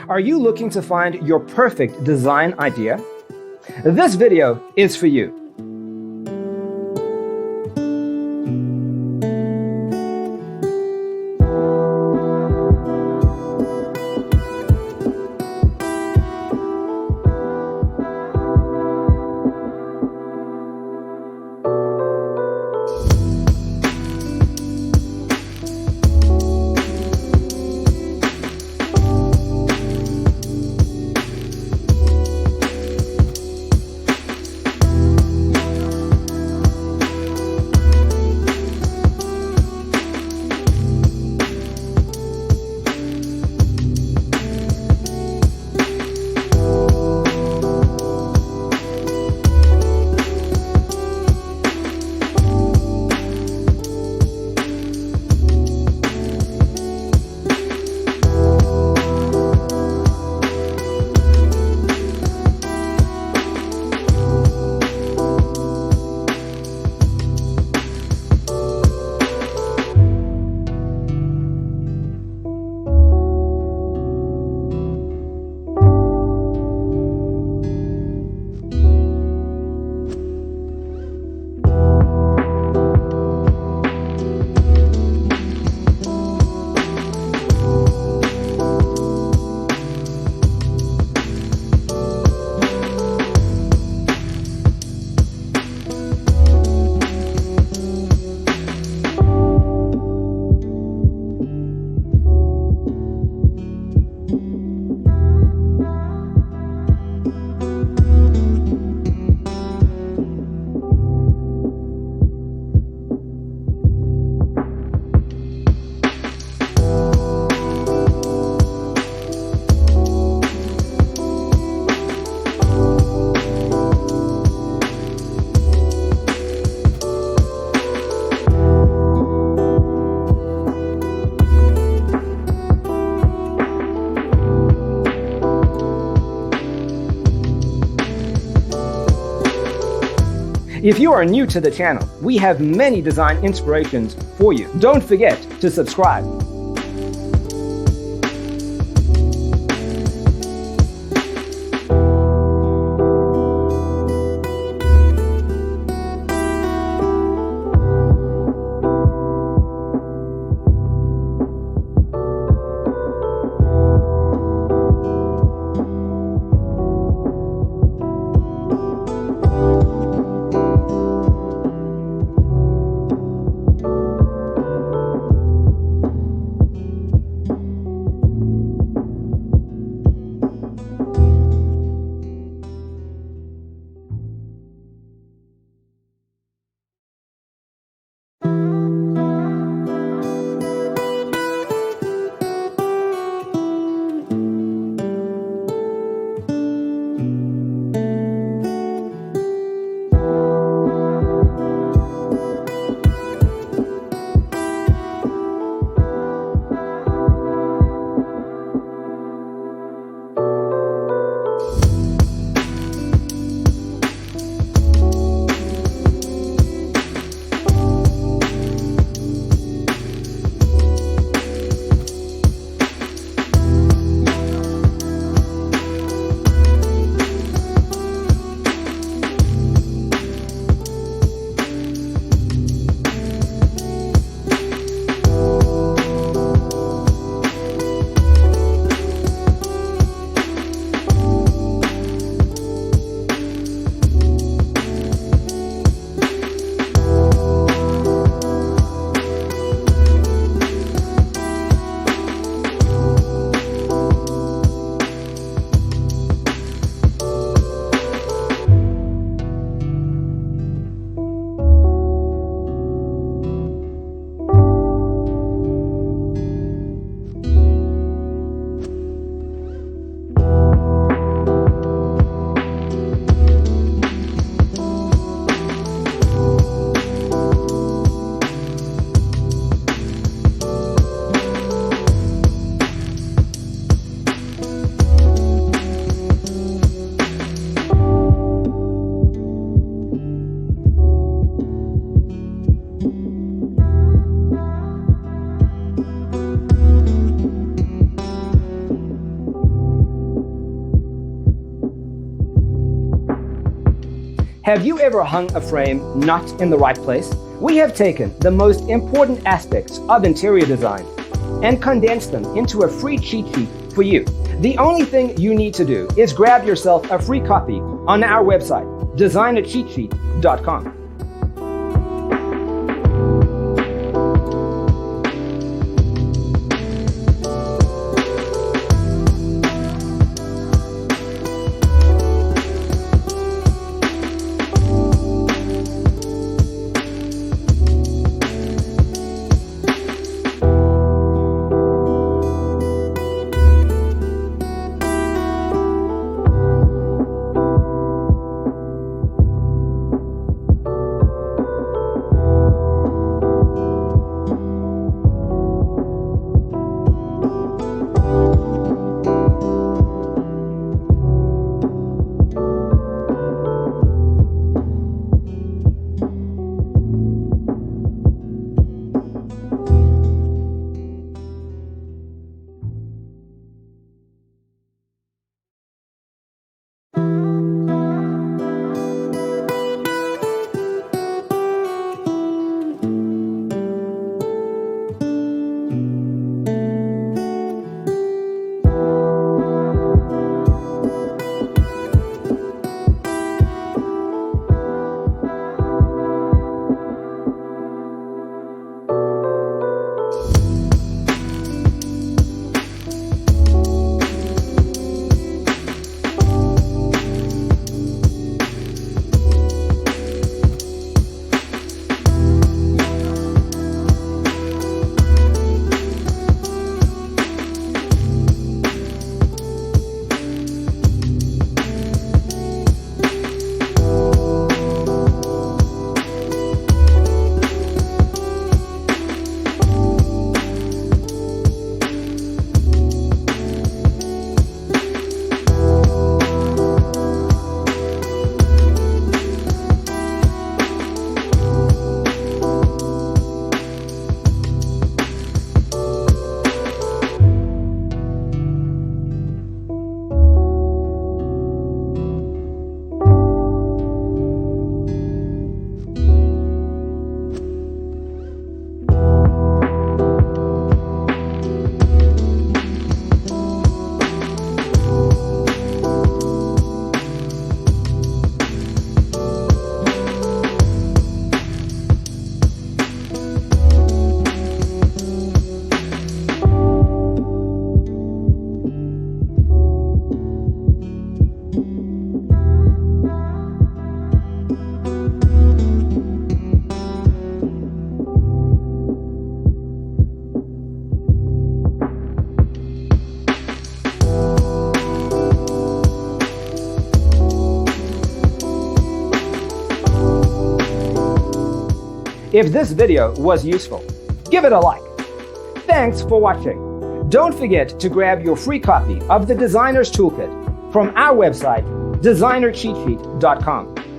Are you looking to find your perfect design idea? This video is for you. If you are new to the channel, we have many design inspirations for you. Don't forget to subscribe. Have you ever hung a frame not in the right place? We have taken the most important aspects of interior design and condensed them into a free cheat sheet for you. The only thing you need to do is grab yourself a free copy on our website, designercheatsheet.com. If this video was useful, give it a like. Thanks for watching. Don't forget to grab your free copy of the Designer's Toolkit from our website, designercheatsheet.com.